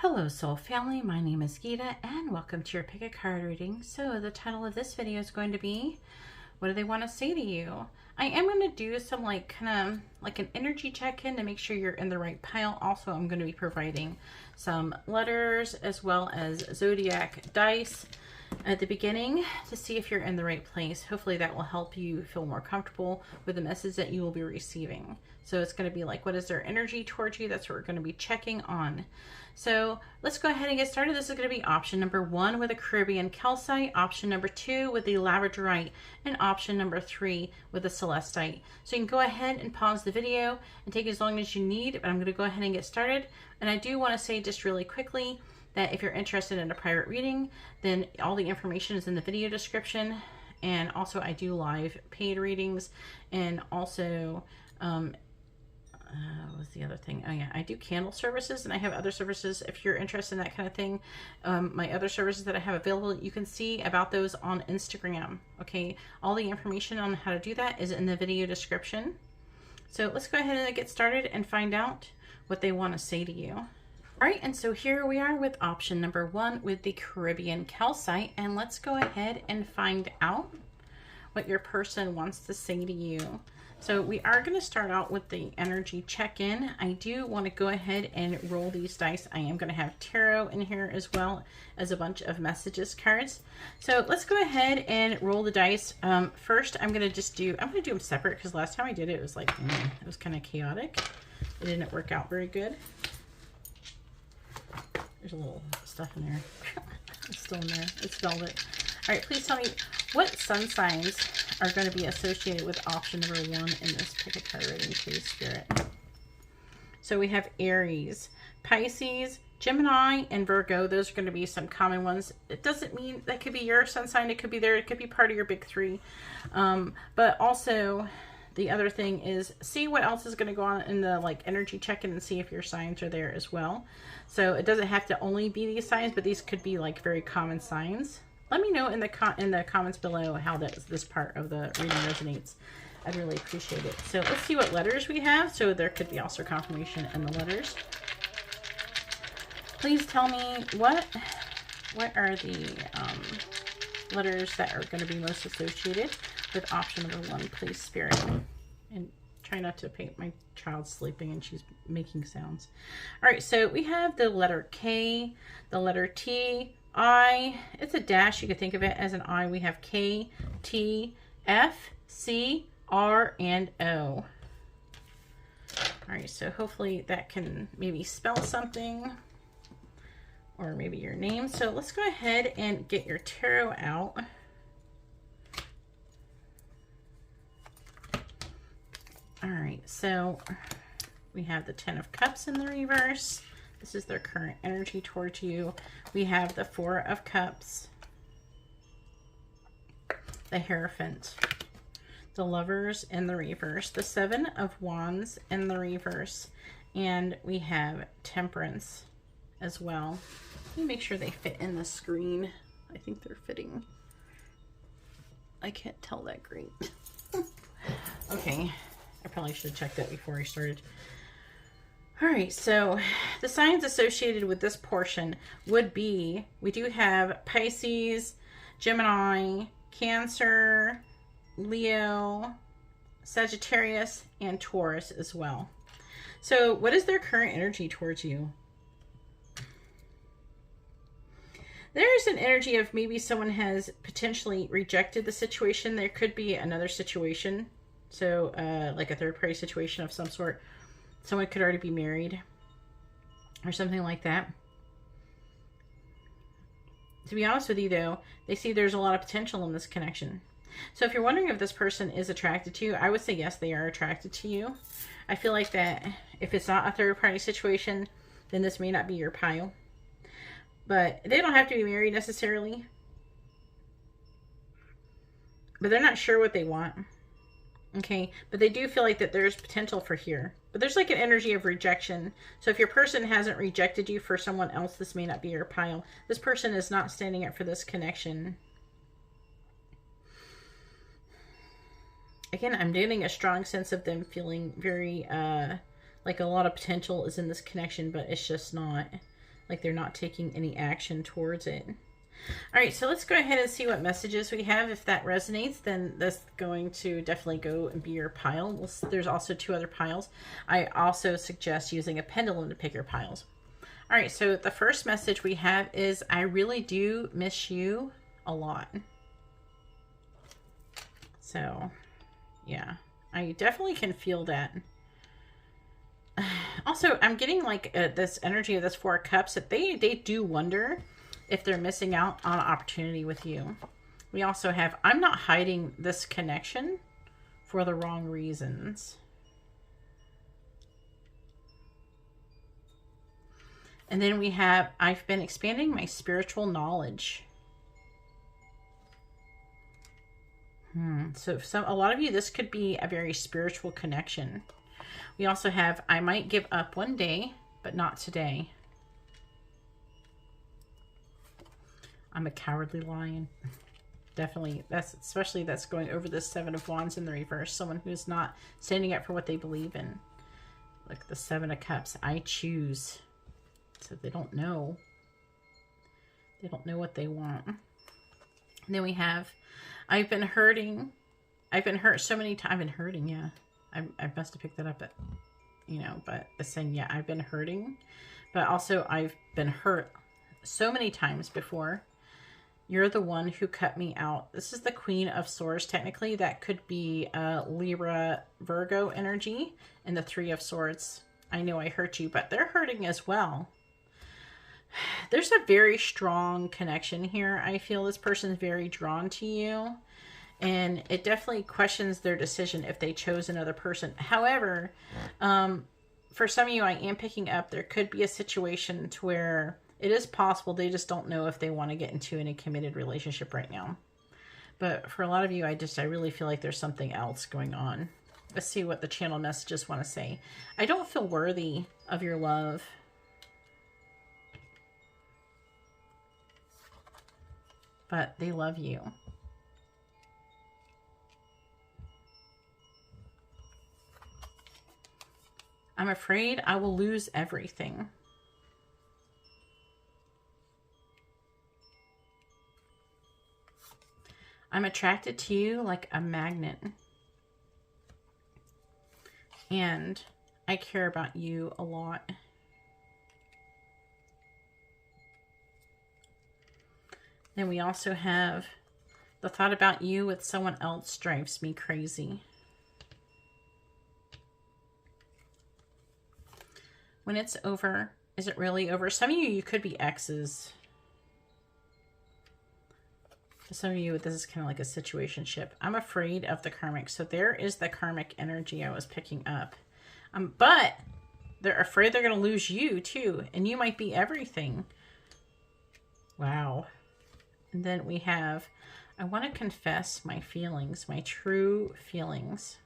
Hello soul family, my name is Geeta and welcome to your pick a card reading. So the title of this video is going to be, what do they want to say to you? I am going to do some kind of like an energy check-in to make sure you're in the right pile. Also, I'm going to be providing some letters as well as zodiac dice at the beginning to see if you're in the right place. Hopefully that will help you feel more comfortable with the message that you will be receiving. So it's going to be like, what is their energy towards you? That's what we're going to be checking on. So let's go ahead and get started. This is going to be option number 1 with a Caribbean calcite, option number 2 with the labradorite, and option number 3 with the celestite. So you can go ahead and pause the video and take as long as you need, but I'm going to go ahead and get started. And I do want to say just really quickly that if you're interested in a private reading, then all the information is in the video description. And also I do live paid readings, and also what's the other thing? Oh yeah, I do candle services, and I have other services if you're interested in that kind of thing. My other services that I have available, you can see about those on Instagram. Okay, all the information on how to do that is in the video description. So let's go ahead and get started and find out what they want to say to you. All right, and so here we are with option number 1 with the Caribbean calcite, and let's go ahead and find out what your person wants to say to you. So we are going to start out with the energy check-in. I do want to go ahead and roll these dice. I am going to have tarot in here as well as a bunch of messages cards. So let's go ahead and roll the dice. First, I'm going to do them separate because last time I did it, it was like, it was kind of chaotic. It didn't work out very good. There's a little stuff in there. It's still in there. It's velvet. All right, please tell me what sun signs are going to be associated with option number 1 in this pick a card reading, please, Spirit. So we have Aries, Pisces, Gemini, and Virgo. Those are going to be some common ones. It doesn't mean that could be your sun sign. It could be there. It could be part of your big 3. But also the other thing is see what else is going to go on in the energy check-in and see if your signs are there as well. So it doesn't have to only be these signs, but these could be very common signs. Let me know in the comments below how this part of the reading resonates. I'd really appreciate it. So let's see what letters we have. So there could be also confirmation in the letters. Please tell me what are the letters that are going to be most associated with option number 1, please, Spirit. And try not to paint my child sleeping and she's making sounds. All right, so we have the letter K, the letter T, I, it's a dash. You could think of it as an I. We have K, T, F, C, R, and O. All right, so hopefully that can maybe spell something or maybe your name. So let's go ahead and get your tarot out. All right, so we have the 10 of Cups in the reverse. This is their current energy towards you. We have the 4 of Cups, the Hierophant, the Lovers in the reverse, the 7 of Wands in the reverse, and we have Temperance as well. Let me make sure they fit in the screen. I think they're fitting. I can't tell that great. Okay, I probably should have checked that before I started. All right, so the signs associated with this portion would be, we do have Pisces, Gemini, Cancer, Leo, Sagittarius, and Taurus as well. So what is their current energy towards you? There's an energy of maybe someone has potentially rejected the situation. There could be another situation. So like a third party situation of some sort. Someone could already be married or something like that. To be honest with you, though, they see there's a lot of potential in this connection. So if you're wondering if this person is attracted to you, I would say yes, they are attracted to you. I feel like that if it's not a third-party situation, then this may not be your pile. But they don't have to be married necessarily. But they're not sure what they want. Okay, but they do feel like that there's potential for here. But there's like an energy of rejection. So if your person hasn't rejected you for someone else, this may not be your pile. This person is not standing up for this connection. Again, I'm getting a strong sense of them feeling very, like a lot of potential is in this connection, but it's just not. like they're not taking any action towards it. All right, so let's go ahead and see what messages we have. If that resonates, then that's going to definitely go and be your pile. There's also 2 other piles. I also suggest using a pendulum to pick your piles. All right, so the first message we have is, I really do miss you a lot. So, yeah, I definitely can feel that. Also, I'm getting like this energy of this 4 of Cups, that they do wonder if they're missing out on an opportunity with you. We also have, I'm not hiding this connection for the wrong reasons. And then we have, I've been expanding my spiritual knowledge. So a lot of you, this could be a very spiritual connection. We also have, I might give up one day, but not today. I'm a cowardly lion. Definitely, especially that's going over the 7 of Wands in the reverse. Someone who's not standing up for what they believe in. Look, the 7 of Cups. I choose. So they don't know. They don't know what they want. And then we have, I've been hurting. I've been hurt so many times. I've been hurting, yeah. I must have picked that up, but it's saying, yeah, I've been hurting. But also, I've been hurt so many times before. You're the one who cut me out. This is the Queen of Swords. Technically, that could be Libra, Virgo energy. And the 3 of Swords. I know I hurt you, but they're hurting as well. There's a very strong connection here. I feel this person is very drawn to you. And it definitely questions their decision if they chose another person. However, for some of you, I am picking up, there could be a situation to where it is possible they just don't know if they want to get into any committed relationship right now. But for a lot of you, I really feel like there's something else going on. Let's see what the channel messages want to say. I don't feel worthy of your love. But they love you. I'm afraid I will lose everything. I'm attracted to you like a magnet. And I care about you a lot. Then we also have, the thought about you with someone else drives me crazy. When it's over, is it really over? Some of you could be exes. For some of you, this is kind of like a situationship. I'm afraid of the karmic. So there is the karmic energy I was picking up. But they're afraid they're going to lose you too. And you might be everything. Wow. And then we have, I want to confess my feelings, my true feelings.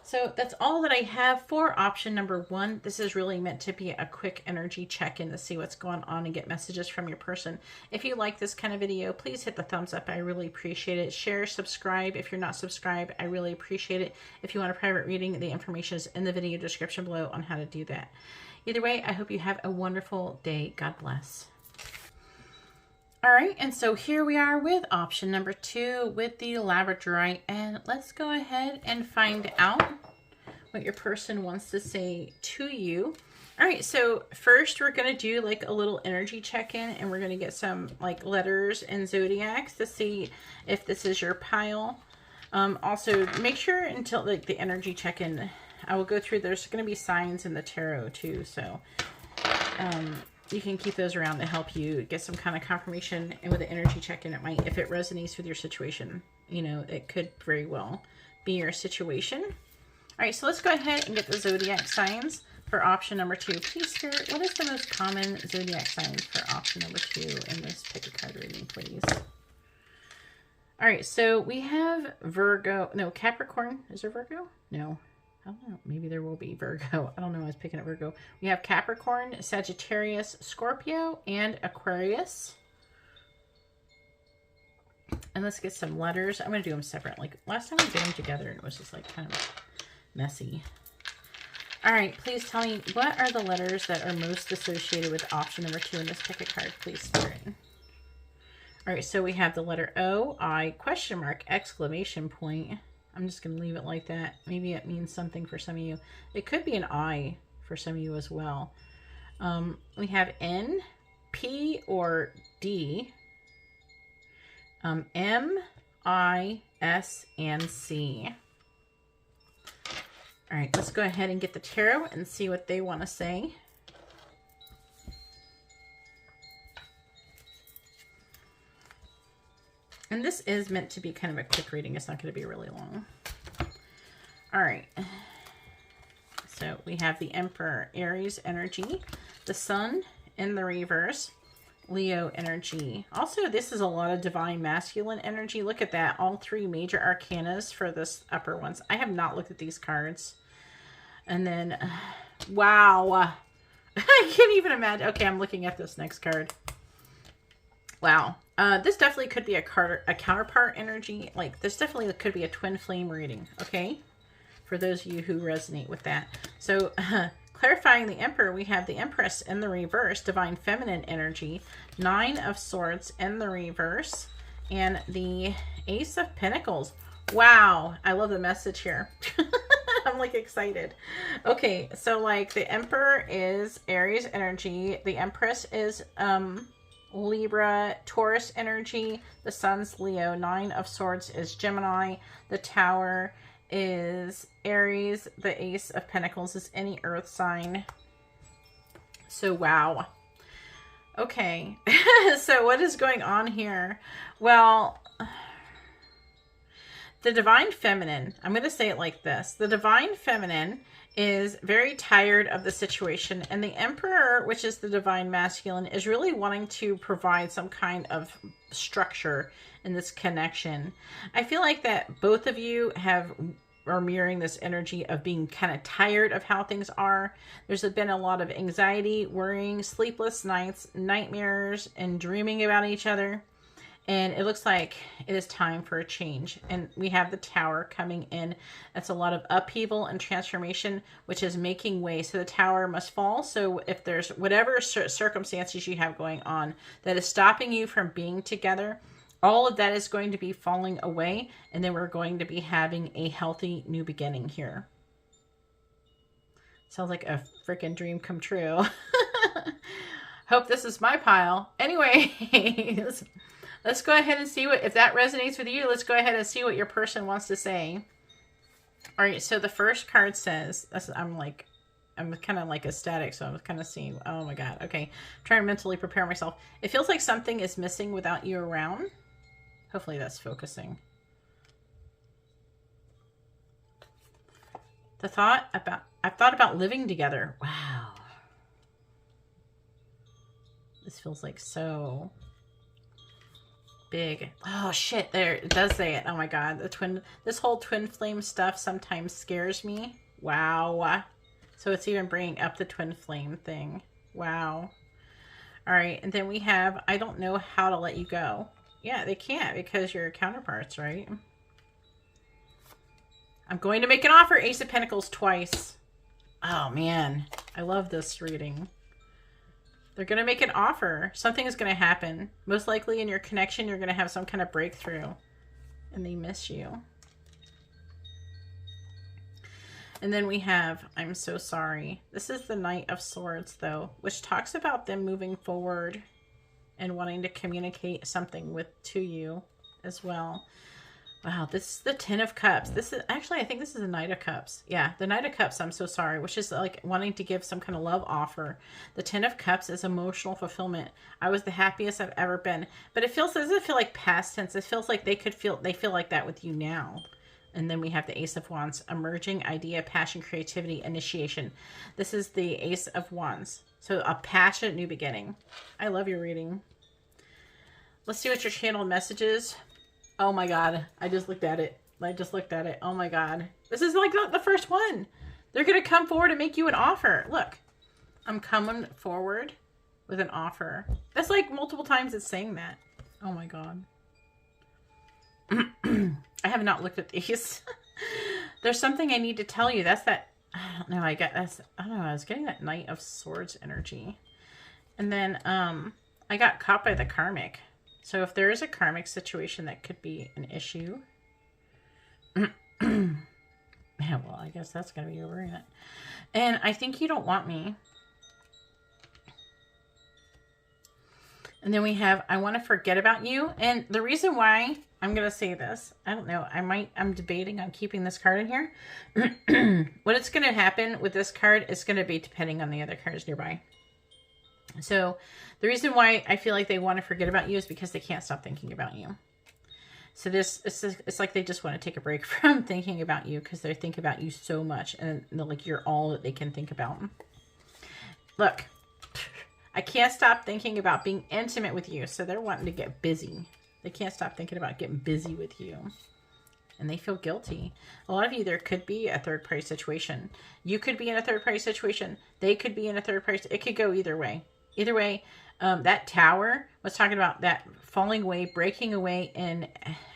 So that's all that I have for option number 1. This is really meant to be a quick energy check-in to see what's going on and get messages from your person. If you like this kind of video, please hit the thumbs up. I really appreciate it. Share, subscribe. If you're not subscribed, I really appreciate it. If you want a private reading, the information is in the video description below on how to do that. Either way, I hope you have a wonderful day. God bless. All right, and so here we are with option number 2 with the labradorite, and let's go ahead and find out what your person wants to say to you. All right, so first we're going to do like a little energy check-in, and we're going to get some like letters and zodiacs to see if this is your pile. Also, make sure until like the energy check-in, I will go through, there's going to be signs in the tarot too, so you can keep those around to help you get some kind of confirmation. And with the energy check-in, it might, if it resonates with your situation, you know, it could very well be your situation. All right, so let's go ahead and get the zodiac signs for option number 2. Please, Spirit, what is the most common zodiac signs for option number 2 in this pick a card reading, please? All right, so we have Virgo. No, Capricorn. Is there Virgo? No. I don't know. Maybe there will be Virgo. I don't know. I was picking up Virgo. We have Capricorn, Sagittarius, Scorpio, and Aquarius. And let's get some letters. I'm going to do them separate. Like last time we did them together, it was just like kind of messy. All right, please tell me, what are the letters that are most associated with option number 2 in this pick a card, please, Spirit? All right, so we have the letter O, I, question mark, exclamation point. I'm just going to leave it like that. Maybe it means something for some of you. It could be an I for some of you as well. We have N, P, or D, M, I, S, and C. All right, let's go ahead and get the tarot and see what they want to say. And this is meant to be kind of a quick reading. It's not going to be really long. All right. So we have the Emperor, Aries energy, the Sun in the reverse, Leo energy. Also, this is a lot of divine masculine energy. Look at that. All 3 major arcanas for this upper ones. I have not looked at these cards. And then, wow. I can't even imagine. Okay, I'm looking at this next card. Wow. This definitely could be a counterpart energy. Like, this definitely could be a twin flame reading. Okay? For those of you who resonate with that. So, clarifying the Emperor, we have the Empress in the reverse, divine feminine energy, 9 of Swords in the reverse, and the Ace of Pentacles. Wow. I love the message here. I'm like excited. Okay, so like the Emperor is Aries energy. The Empress is Libra, Taurus energy. The Sun's Leo. 9 of Swords is Gemini. The Tower is Aries. The Ace of Pentacles is any earth sign. So wow. Okay. So what is going on here? Well, the divine feminine, I'm going to say it like this. The divine feminine is very tired of the situation. And the Emperor, which is the divine masculine, is really wanting to provide some kind of structure in this connection. I feel like that both of you are mirroring this energy of being kind of tired of how things are. There's been a lot of anxiety, worrying, sleepless nights, nightmares, and dreaming about each other. And it looks like it is time for a change. And we have the Tower coming in. That's a lot of upheaval and transformation, which is making way. So the Tower must fall. So if there's whatever circumstances you have going on that is stopping you from being together, all of that is going to be falling away. And then we're going to be having a healthy new beginning here. Sounds like a freaking dream come true. Hope this is my pile. Anyways. Let's go ahead and see if that resonates with you. Let's go ahead and see what your person wants to say. All right, so the first card says, I'm kind of like ecstatic, so I'm kind of seeing, oh my God. Okay, trying to mentally prepare myself. It feels like something is missing without you around. Hopefully that's focusing. I've thought about living together. Wow. This feels like so big. Oh shit, there it does say it. Oh my God, this whole twin flame stuff sometimes scares me. Wow. So it's even bringing up the twin flame thing. Wow. All right, and then we have, I don't know how to let you go. Yeah, they can't because you're counterparts, right? I'm going to make an offer. Ace of Pentacles twice. Oh man, I love this reading. They're going to make an offer. Something is going to happen. Most likely in your connection, you're going to have some kind of breakthrough. And they miss you. And then we have, I'm so sorry. This is the Knight of Swords, though, which talks about them moving forward and wanting to communicate something to you as well. Wow, this is the Ten of Cups. This is actually, I think this is the Knight of Cups. Yeah, the Knight of Cups, I'm so sorry, which is like wanting to give some kind of love offer. The Ten of Cups is emotional fulfillment. I was the happiest I've ever been. But it doesn't feel like past tense. It feels like they feel like that with you now. And then we have the Ace of Wands, emerging idea, passion, creativity, initiation. This is the Ace of Wands. So a passionate new beginning. I love your reading. Let's see what your channeled message is. Oh my God. I just looked at it. Oh my God. This is like the first one. They're going to come forward and make you an offer. Look, I'm coming forward with an offer. That's like multiple times it's saying that. Oh my God. I have not looked at these. There's something I need to tell you. That's that I don't know. I don't know. I was getting that Knight of Swords energy. And then I got caught by the karmic. So if there is a karmic situation that could be an issue. Yeah, well, I guess that's going to be over it. And I think you don't want me. And then we have, I want to forget about you. And the reason why I'm going to say this, I don't know. I'm debating on keeping this card in here. What it's going to happen with this card is going to be depending on the other cards nearby. So the reason why I feel like they want to forget about you is because they can't stop thinking about you. So it's like they just want to take a break from thinking about you because they think about you so much and like you're all that they can think about. Look, I can't stop thinking about being intimate with you. So they're wanting to get busy. They can't stop thinking about getting busy with you. And they feel guilty. A lot of you, there could be a third party situation. You could be in a third party situation. They could be in a third party. It could go either way. Either way, that tower was talking about that falling away, breaking away, and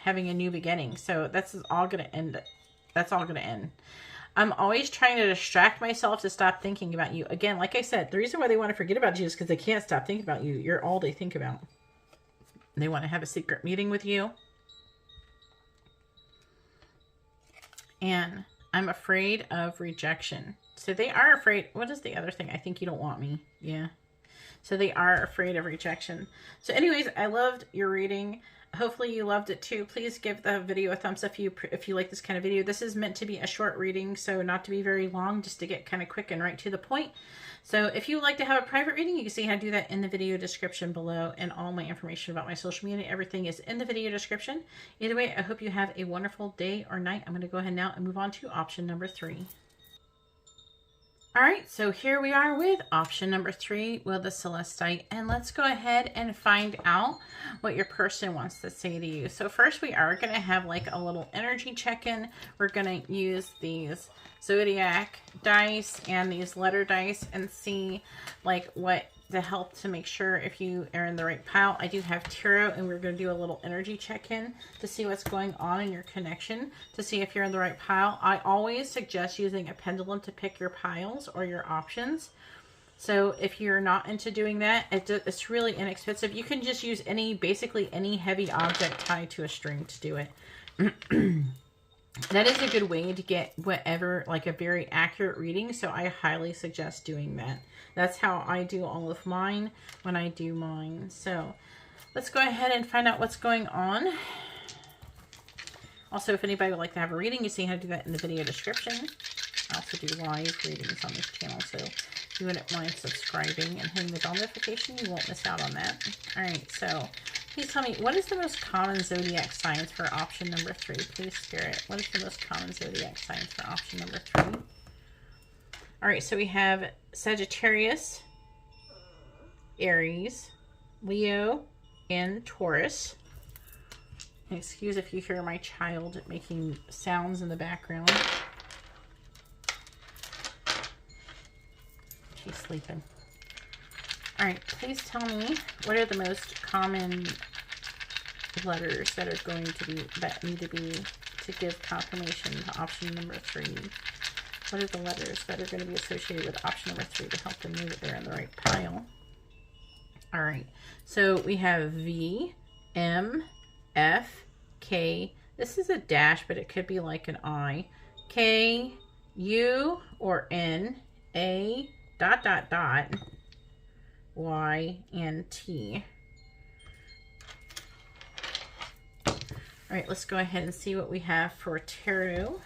having a new beginning. So that's all going to end. That's all going to end. I'm always trying to distract myself to stop thinking about you. Again, like I said, the reason why they want to forget about you is because they can't stop thinking about you. You're all they think about. They want to have a secret meeting with you. And I'm afraid of rejection. So they are afraid. What is the other thing? I think you don't want me. Yeah. So they are afraid of rejection. So anyways, I loved your reading. Hopefully you loved it too. Please give the video a thumbs up if you like this kind of video. This is meant to be a short reading, so not to be very long, just to get kind of quick and right to the point. So if you would like to have a private reading, you can see how to do that in the video description below, and all my information about my social media, everything is in the video description. Either way, I hope you have a wonderful day or night. I'm going to go ahead now and move on to option number 3. All right, so here we are with option number 3 with the Celestite, and let's go ahead and find out what your person wants to say to you. So first we are going to have like a little energy check-in. We're going to use these zodiac dice and these letter dice and see like what to help to make sure if you are in the right pile. I do have tarot, and we're going to do a little energy check-in to see what's going on in your connection, to see if you're in the right pile. I always suggest using a pendulum to pick your piles or your options. So if you're not into doing that, it's really inexpensive. You can just use basically any heavy object tied to a string to do it. That is a good way to get whatever, like a very accurate reading. So I highly suggest doing that. That's how I do all of mine when I do mine. So let's go ahead and find out what's going on. Also, if anybody would like to have a reading, you see how to do that in the video description. I also do live readings on this channel. So if you wouldn't mind subscribing and hitting the bell notification, you won't miss out on that. All right, so please tell me, what is the most common zodiac signs for option number 3? Please, Spirit, what is the most common zodiac signs for option number 3? All right, so we have Sagittarius, Aries, Leo, and Taurus. And excuse if you hear my child making sounds in the background. She's sleeping. All right, please tell me, what are the most common letters that are going to be, that need to be, to give confirmation to option number 3? What are the letters that are going to be associated with option number 3 to help them know that they're in the right pile? All right, so we have V, M, F, K. This is a dash, but it could be like an I. K, U, or N, A, dot, dot, dot, Y, and T. All right, let's go ahead and see what we have for tarot.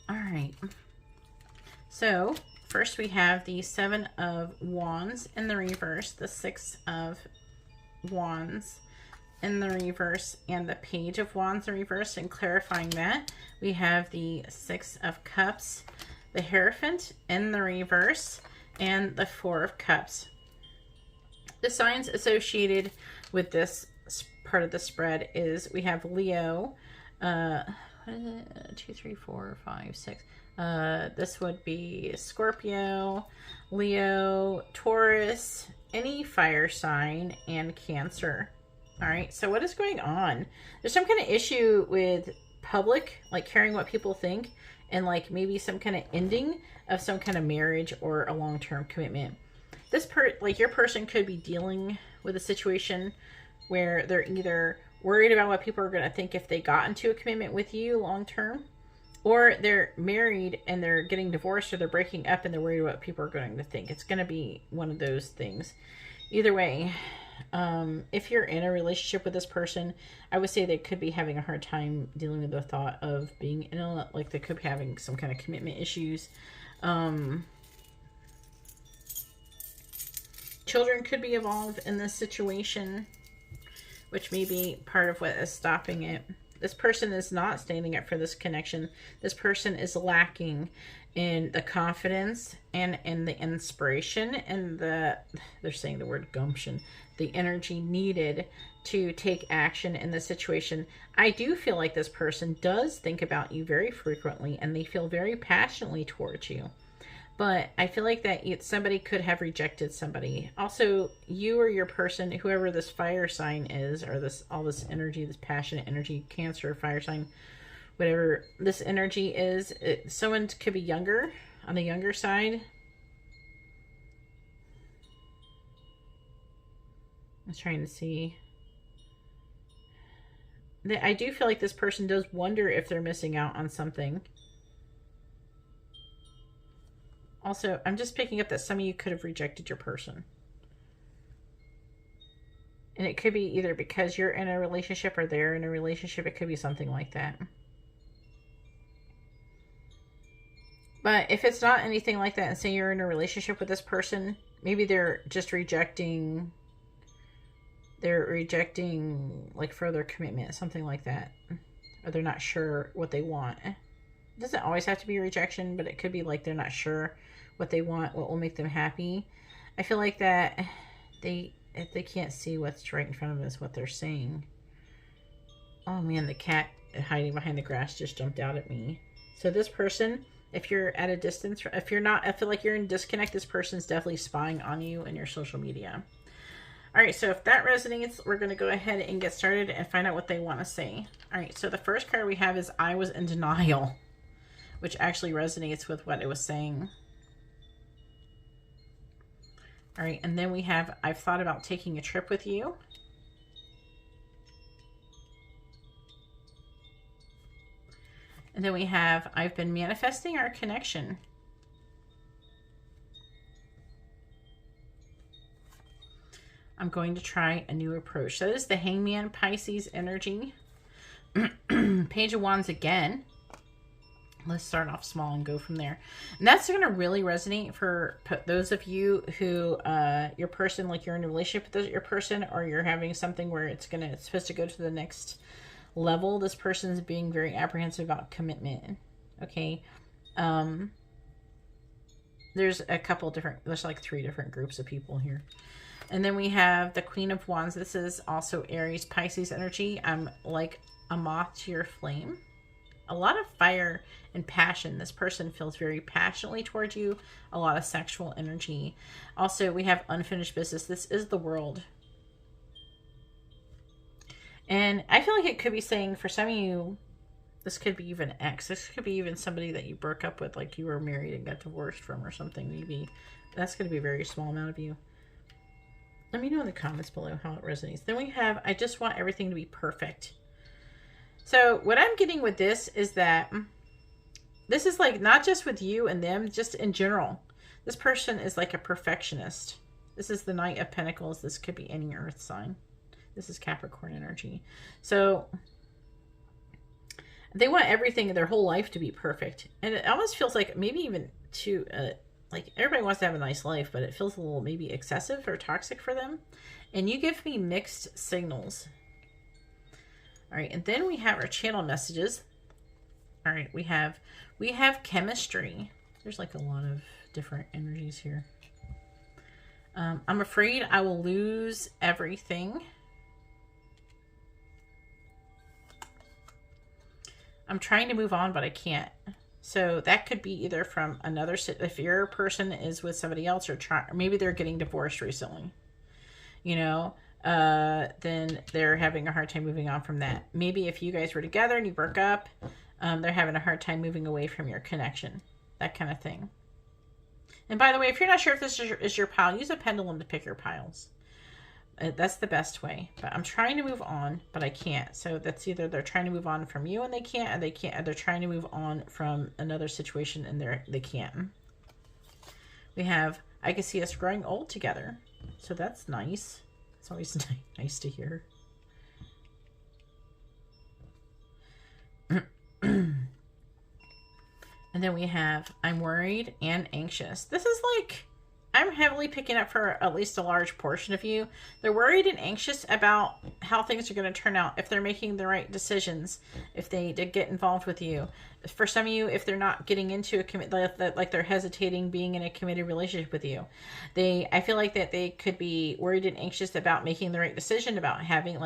All right, so first we have the 7 of Wands in the reverse, the 6 of Wands in the reverse, and the Page of Wands in reverse. And clarifying that, we have the 6 of Cups, the Hierophant in the reverse, and the 4 of Cups. The signs associated with this part of the spread is we have Leo, 2, 3, 4, 5, 6. This would be Scorpio, Leo, Taurus, any fire sign, and Cancer. All right, so what is going on? There's some kind of issue with public, like caring what people think, and like maybe some kind of ending of some kind of marriage or a long-term commitment. Like your person could be dealing with a situation where they're either worried about what people are going to think if they got into a commitment with you long-term, or they're married and they're getting divorced, or they're breaking up and they're worried about what people are going to think. It's going to be one of those things. Either way, if you're in a relationship with this person, I would say they could be having a hard time dealing with the thought of being in a, like they could be having some kind of commitment issues. Children could be involved in this situation, which may be part of what is stopping it. This person is not standing up for this connection. This person is lacking in the confidence and in the inspiration and they're saying the word gumption, the energy needed to take action in the situation. I do feel like this person does think about you very frequently and they feel very passionately towards you. But I feel like that somebody could have rejected somebody. Also, you or your person, whoever this fire sign is, or all this energy, this passionate energy, Cancer, fire sign, whatever this energy is, someone could be younger, on the younger side. I'm trying to see. I do feel like this person does wonder if they're missing out on something. Also, I'm just picking up that some of you could have rejected your person. And it could be either because you're in a relationship or they're in a relationship. It could be something like that. But if it's not anything like that, and say you're in a relationship with this person, maybe they're just rejecting like further commitment, something like that. Or they're not sure what they want. It doesn't always have to be rejection, but it could be like they're not sure what they want, what will make them happy. I feel like that if they can't see what's right in front of them is what they're saying. Oh man, the cat hiding behind the grass just jumped out at me. So this person, if you're at a distance, if you're not, I feel like you're in disconnect, this person's definitely spying on you and your social media. All right, so if that resonates, we're going to go ahead and get started and find out what they want to say. All right, so the first card we have is I was in denial, which actually resonates with what it was saying. All right, and then we have, I've thought about taking a trip with you. And then we have, I've been manifesting our connection. I'm going to try a new approach. So that is the Hangman Pisces energy. Page of Wands again. Let's start off small and go from there. And that's going to really resonate for those of you who, your person, like you're in a relationship with your person, or you're having something where it's supposed to go to the next level. This person's being very apprehensive about commitment. Okay. There's a couple different, there's like 3 different groups of people here. And then we have the Queen of Wands. This is also Aries, Pisces energy. I'm like a moth to your flame. A lot of fire and passion. This person feels very passionately towards you. A lot of sexual energy. Also, we have unfinished business. This is the World. And I feel like it could be saying for some of you, this could be even ex. This could be even somebody that you broke up with, like you were married and got divorced from or something. Maybe that's going to be a very small amount of you. Let me know in the comments below how it resonates. Then we have, I just want everything to be perfect. So what I'm getting with this is that this is like not just with you and them, just in general. This person is like a perfectionist. This is the Knight of Pentacles. This could be any earth sign. This is Capricorn energy. So they want everything in their whole life to be perfect. And it almost feels like maybe even to, like everybody wants to have a nice life, but it feels a little maybe excessive or toxic for them. And you give me mixed signals. All right, and then we have our channel messages. All right, we have chemistry. There's like a lot of different energies here. I'm afraid I will lose everything. I'm trying to move on, but I can't. So that could be either from another, if your person is with somebody else, or maybe they're getting divorced recently. You know, then they're having a hard time moving on from that. Maybe if you guys were together and you broke up, they're having a hard time moving away from your connection. That kind of thing. And by the way, if you're not sure if this is your pile, use a pendulum to pick your piles. That's the best way. But I'm trying to move on, but I can't. So that's either they're trying to move on from you and they can't, or they can't, or they're trying to move on from another situation and they can't. We have, I can see us growing old together. So that's nice. It's always nice to hear. And then we have, I'm worried and anxious. This is like, I'm heavily picking up for at least a large portion of you. They're worried and anxious about how things are going to turn out, if they're making the right decisions, if they did get involved with you. For some of you, if they're not getting into a like they're hesitating being in a committed relationship with you. I feel like that they could be worried and anxious about making the right decision, about having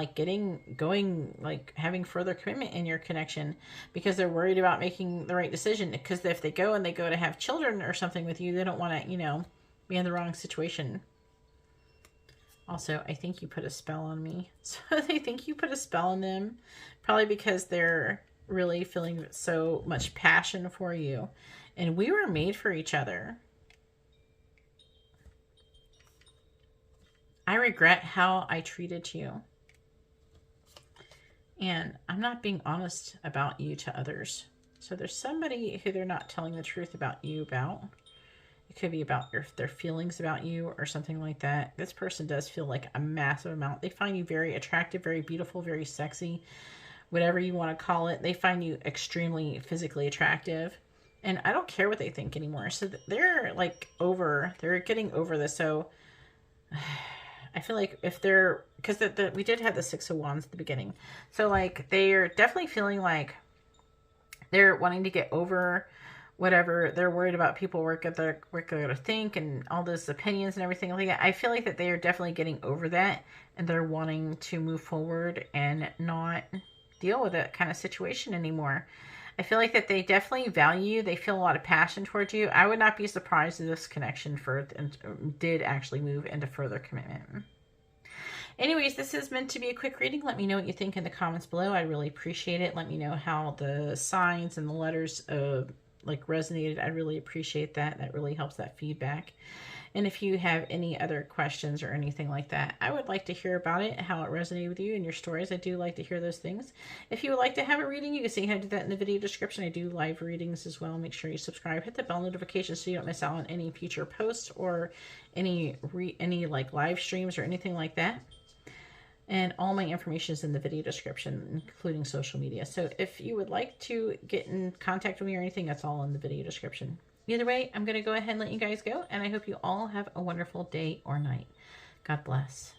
having further commitment in your connection, because they're worried about making the right decision. Because if they go to have children or something with you, they don't want to, be in the wrong situation. Also, I think you put a spell on me. So they think you put a spell on them, probably because they're really feeling so much passion for you. And we were made for each other. I regret how I treated you. And I'm not being honest about you to others. So there's somebody who they're not telling the truth about you about. It could be about their feelings about you or something like that. This person does feel like a massive amount. They find you very attractive, very beautiful, very sexy, whatever you want to call it. They find you extremely physically attractive. And I don't care what they think anymore. So they're they're getting over this. So I feel like if they're, because we did have the Six of Wands at the beginning. So like they're definitely feeling like they're wanting to get over whatever. They're worried about people what they're going to think and all those opinions and everything like that. I feel like that they are definitely getting over that, and they're wanting to move forward and not deal with that kind of situation anymore. I feel like that they definitely value you. They feel a lot of passion towards you. I would not be surprised if this connection did actually move into further commitment. Anyways, this is meant to be a quick reading. Let me know what you think in the comments below. I really appreciate it. Let me know how the signs and the letters resonated. I really appreciate that. That really helps that feedback. And if you have any other questions or anything like that, I would like to hear about it, how it resonated with you and your stories. I do like to hear those things. If you would like to have a reading, you can see how to do that in the video description. I do live readings as well. Make sure you subscribe, hit the bell notification so you don't miss out on any future posts or any live streams or anything like that. And all my information is in the video description, including social media. So if you would like to get in contact with me or anything, that's all in the video description. Either way, I'm going to go ahead and let you guys go. And I hope you all have a wonderful day or night. God bless.